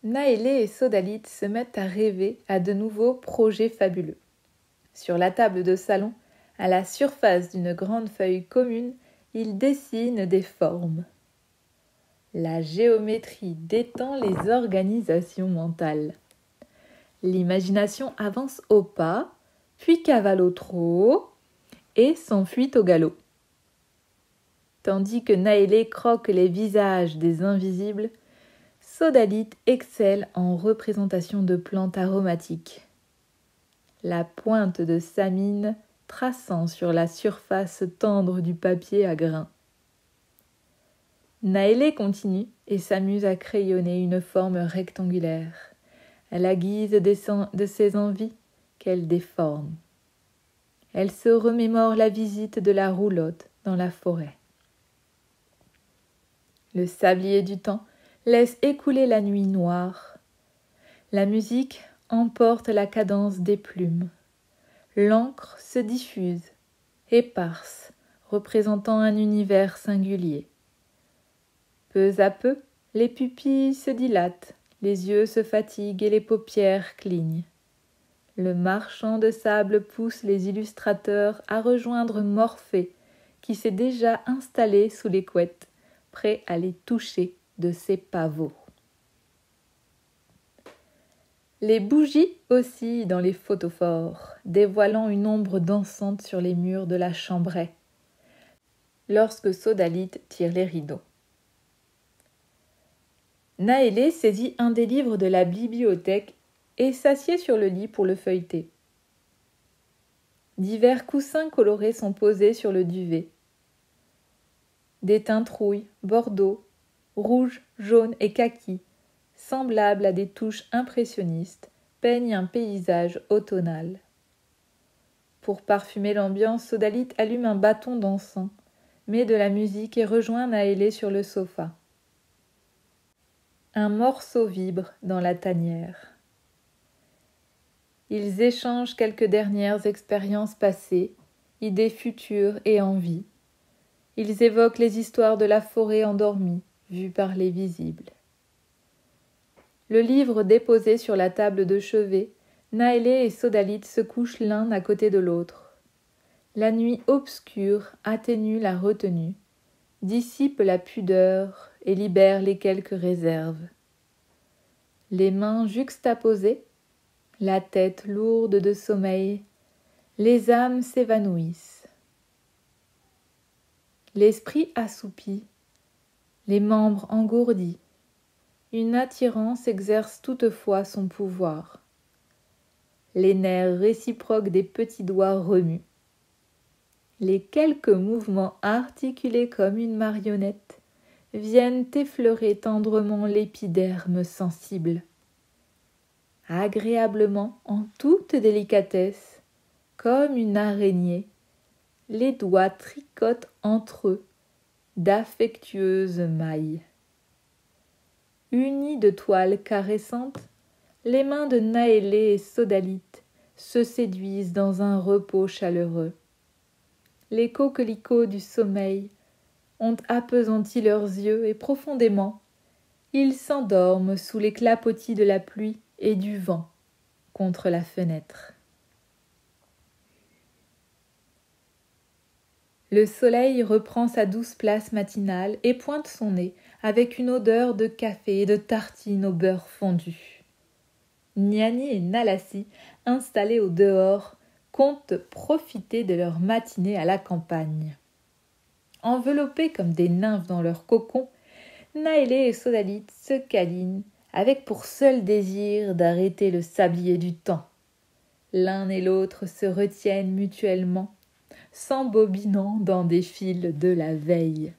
Naélé et Sodalite se mettent à rêver à de nouveaux projets fabuleux. Sur la table de salon, à la surface d'une grande feuille commune, ils dessinent des formes. La géométrie détend les organisations mentales. L'imagination avance au pas, puis cavale au trot et s'enfuit au galop. Tandis que Naélé croque les visages des invisibles, Sodalite excelle en représentation de plantes aromatiques. La pointe de sa mine traçant sur la surface tendre du papier à grains. Naélé continue et s'amuse à crayonner une forme rectangulaire, à la guise de ses envies qu'elle déforme. Elle se remémore la visite de la roulotte dans la forêt. Le sablier du temps laisse écouler la nuit noire. La musique emporte la cadence des plumes. L'encre se diffuse, éparse, représentant un univers singulier. Peu à peu, les pupilles se dilatent, les yeux se fatiguent et les paupières clignent. Le marchand de sable pousse les illustrateurs à rejoindre Morphée, qui s'est déjà installé sous les couettes, prêt à les toucher de ses pavots. Les bougies oscillent dans les photophores, dévoilant une ombre dansante sur les murs de la chambrée, lorsque Sodalite tire les rideaux. Naélé saisit un des livres de la bibliothèque et s'assied sur le lit pour le feuilleter. Divers coussins colorés sont posés sur le duvet. Des teintes rouille, bordeaux, rouge, jaune et kaki, semblables à des touches impressionnistes, peignent un paysage automnal. Pour parfumer l'ambiance, Sodalite allume un bâton d'encens, met de la musique et rejoint Naélé sur le sofa. Un morceau vibre dans la tanière. Ils échangent quelques dernières expériences passées, idées futures et envies. Ils évoquent les histoires de la forêt endormie, vue par les visibles. Le livre déposé sur la table de chevet, Naélé et Sodalite se couchent l'un à côté de l'autre. La nuit obscure atténue la retenue, dissipe la pudeur et libère les quelques réserves. Les mains juxtaposées, la tête lourde de sommeil, les âmes s'évanouissent. L'esprit assoupi, les membres engourdis, une attirance exerce toutefois son pouvoir. Les nerfs réciproques des petits doigts remuent. Les quelques mouvements articulés comme une marionnette viennent effleurer tendrement l'épiderme sensible. Agréablement, en toute délicatesse, comme une araignée, les doigts tricotent entre eux d'affectueuses mailles. Unies de toiles caressantes, les mains de Naélé et Sodalite se séduisent dans un repos chaleureux. Les coquelicots du sommeil ont appesanti leurs yeux et profondément, ils s'endorment sous les clapotis de la pluie et du vent contre la fenêtre. Le soleil reprend sa douce place matinale et pointe son nez avec une odeur de café et de tartines au beurre fondu. Niani et Nalassi, installés au dehors, comptent profiter de leur matinée à la campagne. Enveloppés comme des nymphes dans leur cocon, Naélé et Sodalite se câlinent avec pour seul désir d'arrêter le sablier du temps. L'un et l'autre se retiennent mutuellement, s'embobinant dans des fils de la veille.